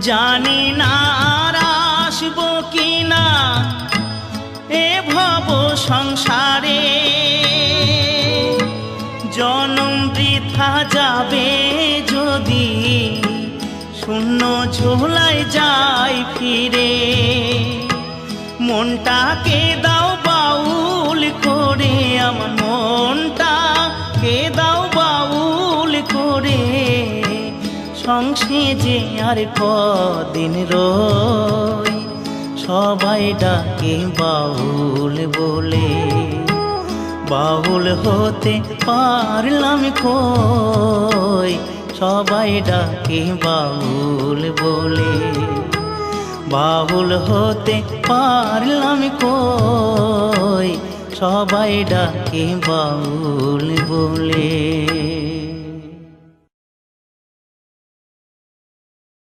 জানি না আর আসবো কিনা এ ভব সংসারে, জনম বৃথা যাবে যদি শূন্য ঝোলায় যাই ফিরে। মনটাকে দাও বাউল করে, আমার মনটাকে দাও বাউল করে, সংসেজে আর কদিন রই, সবাই ডাকে বাউল বলে। বাউল হতে পারলাম কই, সবাই ডাকে বাউল বলে। বাউল হতে পারলাম কই, সবাই ডাকে বাউল বলে।